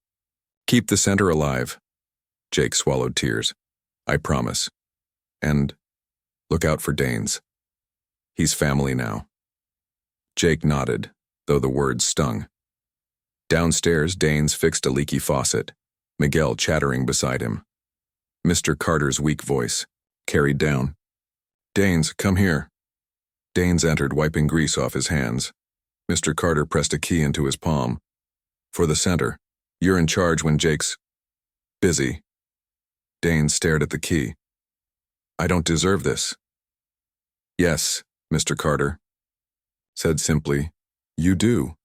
Speaker 1: keep the center alive. Jake swallowed tears. I promise. And look out for Danes. He's family now. Jake nodded, though the words stung. Downstairs, Danes fixed a leaky faucet, Miguel chattering beside him. Mr. Carter's weak voice carried down. Danes, come here. Danes entered, wiping grease off his hands. Mr. Carter pressed a key into his palm. For the center. You're in charge when Jake's busy. Danes stared at the key. I don't deserve this. Yes, Mr. Carter said simply. You do.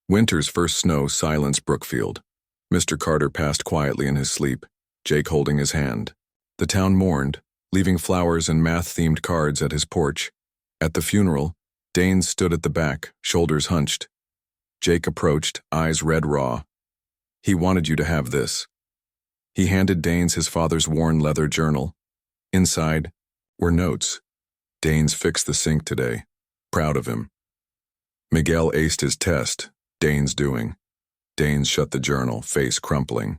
Speaker 1: Winter's first snow silenced Brookfield. Mr. Carter passed quietly in his sleep, Jake holding his hand. The town mourned, leaving flowers and math-themed cards at his porch. At the funeral, Danes stood at the back, shoulders hunched. Jake approached, eyes red raw. He wanted you to have this. He handed Danes his father's worn leather journal. Inside were notes. Danes fixed the sink today. Proud of him. Miguel aced his test. Danes doing. Danes shut the journal, face crumpling.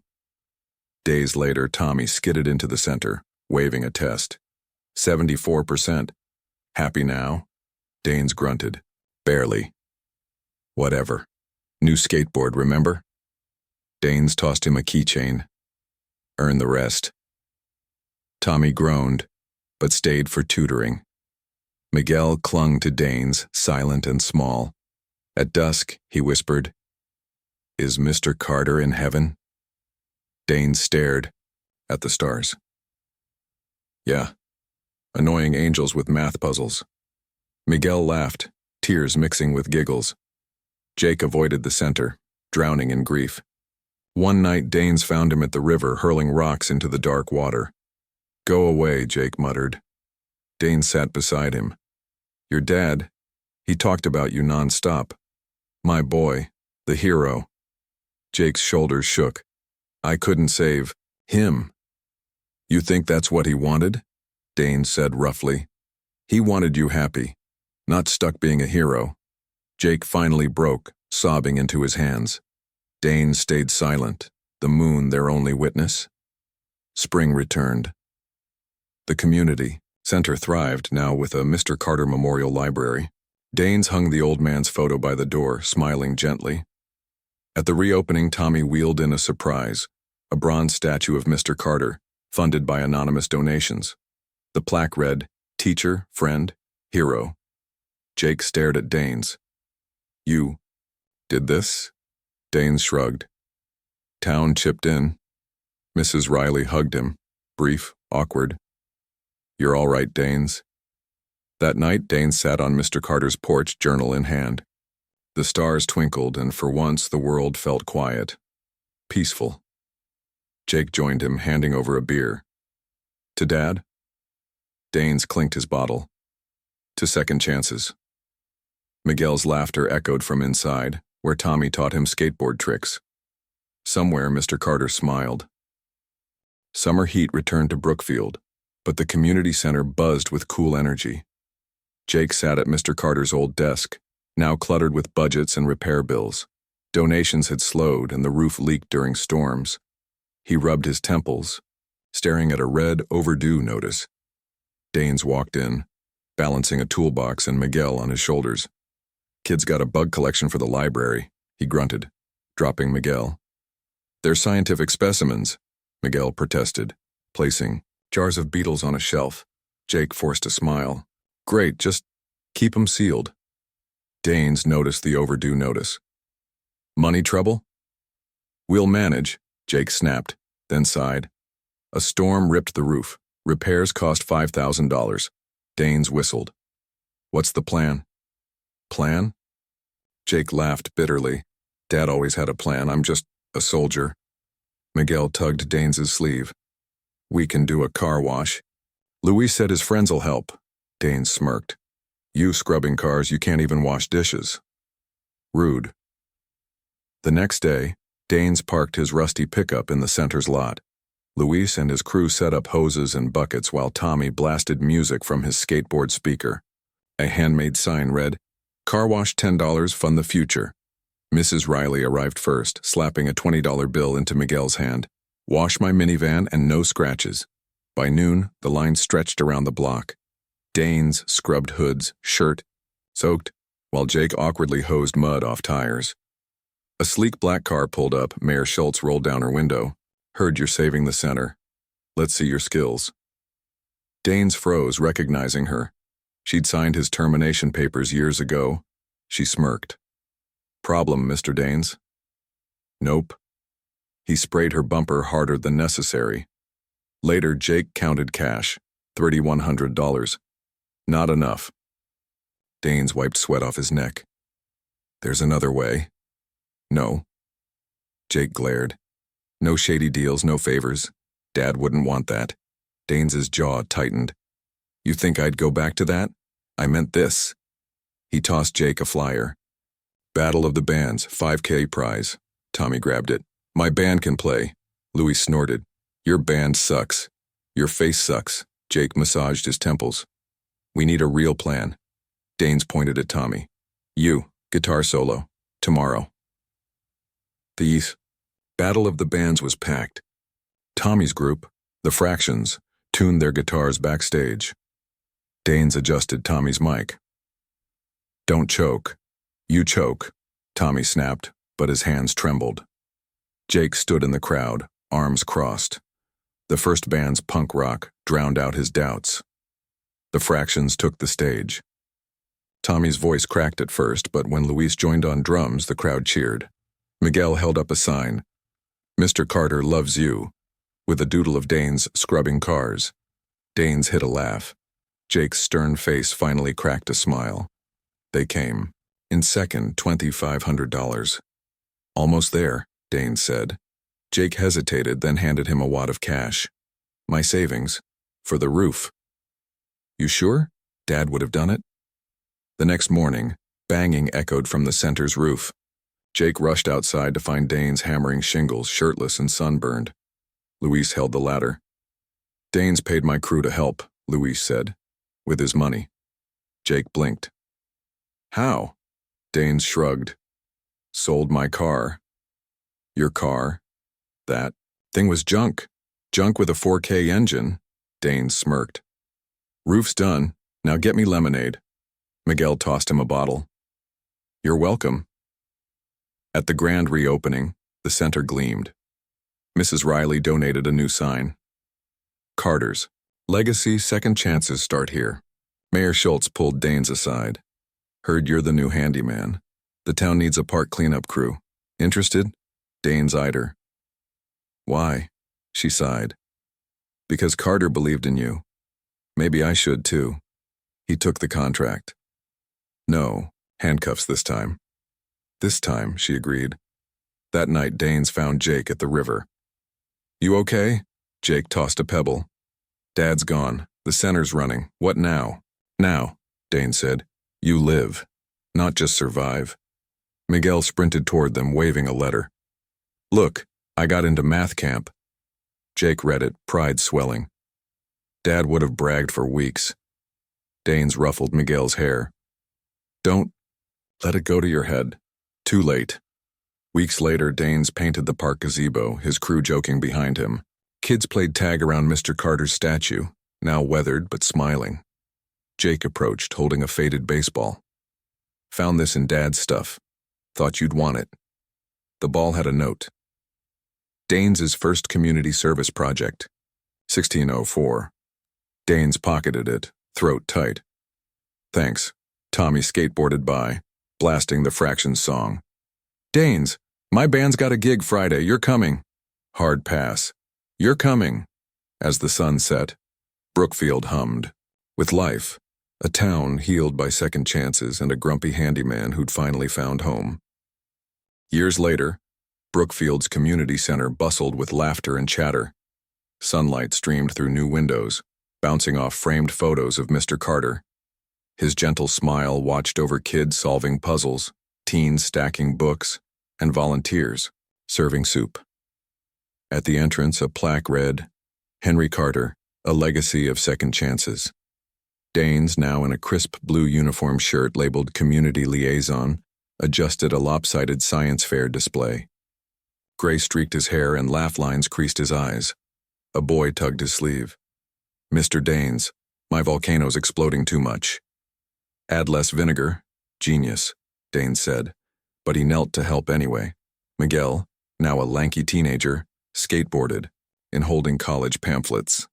Speaker 1: Days later, Tommy skidded into the center, waving a test. 74%. Happy now? Danes grunted. Barely. Whatever. New skateboard, remember? Danes tossed him a keychain. Earn the rest. Tommy groaned, but stayed for tutoring. Miguel clung to Danes, silent and small. At dusk, he whispered, Is Mr. Carter in heaven? Danes stared at the stars. Yeah, annoying angels with math puzzles. Miguel laughed, tears mixing with giggles. Jake avoided the center, drowning in grief. One night, Danes found him at the river, hurling rocks into the dark water. Go away, Jake muttered. Danes sat beside him. Your dad, he talked about you nonstop. My boy, the hero. Jake's shoulders shook. I couldn't save him. You think that's what he wanted? Danes said roughly. He wanted you happy, not stuck being a hero. Jake finally broke, sobbing into his hands. Danes stayed silent, the moon their only witness. Spring returned. The community center thrived now with a Mr. Carter Memorial Library. Danes hung the old man's photo by the door, smiling gently. At the reopening, Tommy wheeled in a surprise, a bronze statue of Mr. Carter, funded by anonymous donations. The plaque read, "Teacher, friend, hero." Jake stared at Danes. "You did this?" Danes shrugged. "Town chipped in." Mrs. Riley hugged him, brief, awkward. "You're all right, Danes." That night, Danes sat on Mr. Carter's porch, journal in hand. The stars twinkled, and for once the world felt quiet, peaceful. Jake joined him, handing over a beer. "To Dad?" Danes clinked his bottle. "To second chances." Miguel's laughter echoed from inside, where Tommy taught him skateboard tricks. Somewhere, Mr. Carter smiled. Summer heat returned to Brookfield, but the community center buzzed with cool energy. Jake sat at Mr. Carter's old desk, now cluttered with budgets and repair bills. Donations had slowed and the roof leaked during storms. He rubbed his temples, staring at a red overdue notice. Danes walked in, balancing a toolbox and Miguel on his shoulders. "Kid's got a bug collection for the library," he grunted, dropping Miguel. "They're scientific specimens," Miguel protested, placing jars of beetles on a shelf. Jake forced a smile. "Great, just keep 'em sealed." Danes noticed the overdue notice. "Money trouble?" "We'll manage," Jake snapped, then sighed. A storm ripped the roof. Repairs cost $5,000. Danes whistled. "What's the plan?" "Plan?" Jake laughed bitterly. "Dad always had a plan. I'm just a soldier." Miguel tugged Danes' sleeve. "We can do a car wash." "Louis said his friends'll help." Danes smirked. "You scrubbing cars, you can't even wash dishes." Rude. The next day, Danes parked his rusty pickup in the center's lot. Luis and his crew set up hoses and buckets while Tommy blasted music from his skateboard speaker. A handmade sign read, "Car wash $10, fund the future." Mrs. Riley arrived first, slapping a $20 bill into Miguel's hand. "Wash my minivan and no scratches." By noon, the line stretched around the block. Danes scrubbed hoods, shirt, soaked, while Jake awkwardly hosed mud off tires. A sleek black car pulled up. Mayor Schultz rolled down her window. "Heard you're saving the center. Let's see your skills." Danes froze, recognizing her. She'd signed his termination papers years ago. She smirked. "Problem, Mr. Danes?" "Nope." He sprayed her bumper harder than necessary. Later, Jake counted cash, $3,100. Not enough. Danes wiped sweat off his neck. "There's another way." "No." Jake glared. "No shady deals, no favors. Dad wouldn't want that." Danes' jaw tightened. "You think I'd go back to that? I meant this." He tossed Jake a flyer. "Battle of the Bands, 5K prize." Tommy grabbed it. "My band can play." Louis snorted. "Your band sucks. Your face sucks." Jake massaged his temples. "We need a real plan." Danes pointed at Tommy. "You, guitar solo. Tomorrow." The Battle of the Bands was packed. Tommy's group, the Fractions, tuned their guitars backstage. Danes adjusted Tommy's mic. "Don't choke." "You choke," Tommy snapped, but his hands trembled. Jake stood in the crowd, arms crossed. The first band's punk rock drowned out his doubts. The Fractions took the stage. Tommy's voice cracked at first, but when Luis joined on drums, the crowd cheered. Miguel held up a sign, "Mr. Carter loves you," with a doodle of Danes scrubbing cars. Danes hid a laugh. Jake's stern face finally cracked a smile. They came. In second, $2,500. "Almost there," Danes said. Jake hesitated, then handed him a wad of cash. "My savings. For the roof." "You sure? Dad would have done it?" The next morning, banging echoed from the center's roof. Jake rushed outside to find Danes hammering shingles, shirtless and sunburned. Luis held the ladder. "Danes paid my crew to help," Luis said, "with his money." Jake blinked. "How?" Danes shrugged. "Sold my car." "Your car? That thing was junk. Junk with a 4K engine." Danes smirked. "Roof's done. Now get me lemonade." Miguel tossed him a bottle. "You're welcome." At the grand reopening, the center gleamed. Mrs. Riley donated a new sign. Carter's. Legacy second chances start here. Mayor Schultz pulled Danes aside. Heard you're the new handyman. The town needs a park cleanup crew. Interested? Danes eyed her. Why? She sighed. Because Carter believed in you. Maybe I should too. He took the contract. No, handcuffs this time. This time, she agreed. That night, Danes found Jake at the river. You okay? Jake tossed a pebble. Dad's gone. The center's running. What now? Now, Dane said. You live, not just survive. Miguel sprinted toward them, waving a letter. Look, I got into math camp. Jake read it, pride swelling. Dad would have bragged for weeks. Danes ruffled Miguel's hair. Don't let it go to your head. Too late. Weeks later, Danes painted the park gazebo, his crew joking behind him. Kids played tag around Mr. Carter's statue, now weathered but smiling. Jake approached, holding a faded baseball. Found this in Dad's stuff. Thought you'd want it. The ball had a note. Danes' first community service project, 1604. Danes pocketed it, throat tight. Thanks. Tommy skateboarded by, blasting the Fractions song. Danes, my band's got a gig Friday. You're coming. Hard pass. You're coming. As the sun set, Brookfield hummed. With life, a town healed by second chances and a grumpy handyman who'd finally found home. Years later, Brookfield's community center bustled with laughter and chatter. Sunlight streamed through new windows, bouncing off framed photos of Mr. Carter. His gentle smile watched over kids solving puzzles, teens stacking books, and volunteers serving soup. At the entrance, a plaque read, Henry Carter, a legacy of second chances. Danes, now in a crisp blue uniform shirt labeled Community Liaison, adjusted a lopsided science fair display. Gray streaked his hair and laugh lines creased his eyes. A boy tugged his sleeve. Mr. Danes, my volcano's exploding too much. Add less vinegar. Genius, Danes said, but he knelt to help anyway. Miguel, now a lanky teenager, skateboarded, in holding college pamphlets.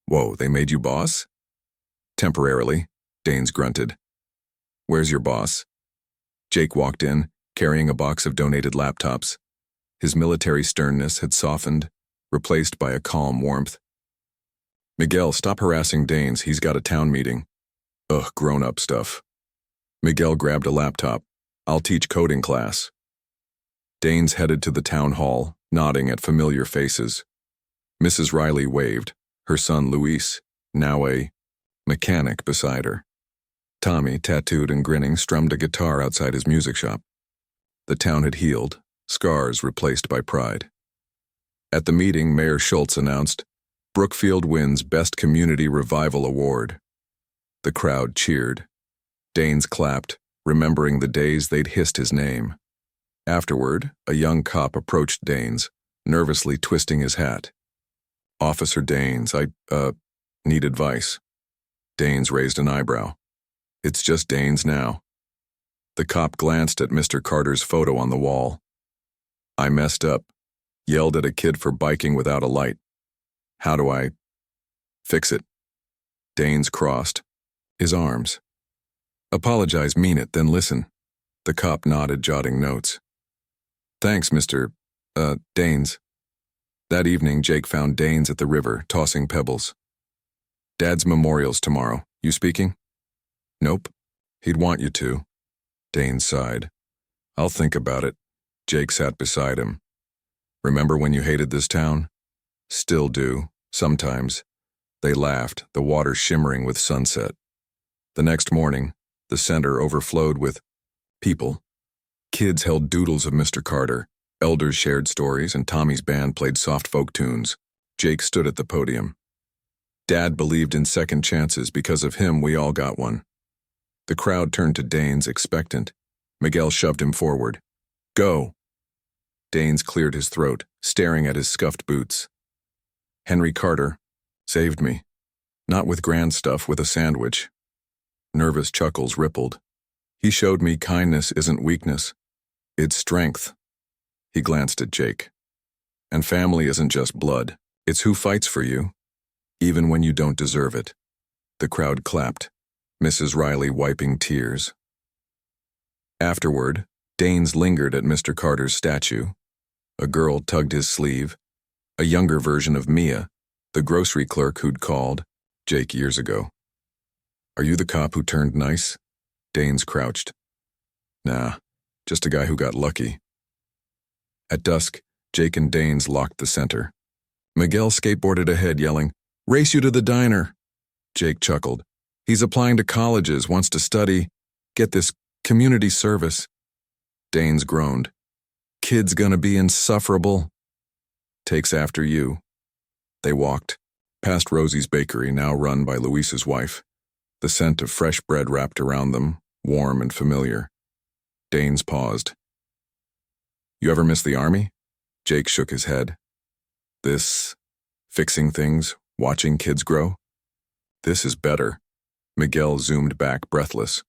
Speaker 1: Whoa, they made you boss? Temporarily, Danes grunted. Where's your boss? Jake walked in, carrying a box of donated laptops. His military sternness had softened, replaced by a calm warmth. Miguel, stop harassing Danes. He's got a town meeting. Ugh, grown-up stuff. Miguel grabbed a laptop. I'll teach coding class. Danes headed to the town hall, nodding at familiar faces. Mrs. Riley waved, her son Luis, now a mechanic, beside her. Tommy, tattooed and grinning, strummed a guitar outside his music shop. The town had healed, scars replaced by pride. At the meeting, Mayor Schultz announced, Brookfield wins Best Community Revival Award. The crowd cheered. Danes clapped, remembering the days they'd hissed his name. Afterward, a young cop approached Danes, nervously twisting his hat. Officer Danes, I need advice. Danes raised an eyebrow. It's just Danes now. The cop glanced at Mr. Carter's photo on the wall. I messed up. Yelled at a kid for biking without a light. How do I fix it? Danes crossed his arms. Apologize, mean it, then listen. The cop nodded, jotting notes. Thanks, Mr. Danes. That evening, Jake found Danes at the river, tossing pebbles. Dad's memorial's tomorrow. You speaking? Nope. He'd want you to. Danes sighed. I'll think about it. Jake sat beside him. Remember when you hated this town? Still do, sometimes. They laughed, the water shimmering with sunset. The next morning, the center overflowed with people. Kids held doodles of Mr. Carter, elders shared stories, and Tommy's band played soft folk tunes. Jake stood at the podium. Dad believed in second chances. Because of him, we all got one. The crowd turned to Danes, expectant. Miguel shoved him forward. Go. Danes cleared his throat, staring at his scuffed boots. Henry Carter saved me. Not with grand stuff, with a sandwich. Nervous chuckles rippled. He showed me kindness isn't weakness. It's strength. He glanced at Jake. And family isn't just blood. It's who fights for you. even when you don't deserve it. The crowd clapped, Mrs. Riley wiping tears. Afterward, Danes lingered at Mr. Carter's statue. A girl tugged his sleeve, a younger version of Mia, the grocery clerk who'd called Jake years ago. "Are you the cop who turned nice?" Danes crouched. "Nah, just a guy who got lucky." At dusk, Jake and Danes locked the center. Miguel skateboarded ahead, yelling, "Race you to the diner!" Jake chuckled. "He's applying to colleges, wants to study, get this, community service." Danes groaned. "Kid's gonna be insufferable." "Takes after you." They walked, past Rosie's bakery, now run by Luis's wife. The scent of fresh bread wrapped around them, warm and familiar. Danes paused. "You ever miss the army?" Jake shook his head. "This, fixing things, watching kids grow? This is better." Miguel zoomed back, breathless.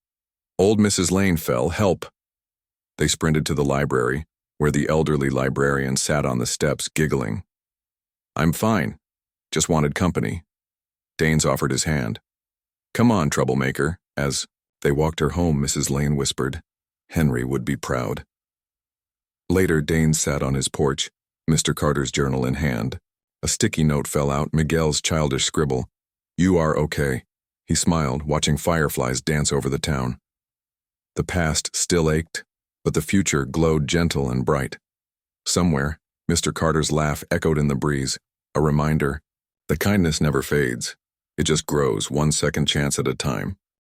Speaker 1: "Old Mrs. Lane fell, help." They sprinted to the library, where the elderly librarian sat on the steps, giggling. "I'm fine. Just wanted company." Danes offered his hand. "Come on, troublemaker," as they walked her home, Mrs. Lane whispered. Henry would be proud. Later, Danes sat on his porch, Mr. Carter's journal in hand. A sticky note fell out, Miguel's childish scribble. "You are okay." He smiled, watching fireflies dance over the town. The past still ached, but the future glowed gentle and bright. Somewhere, Mr. Carter's laugh echoed in the breeze, a reminder that kindness never fades. It just grows, one second chance at a time.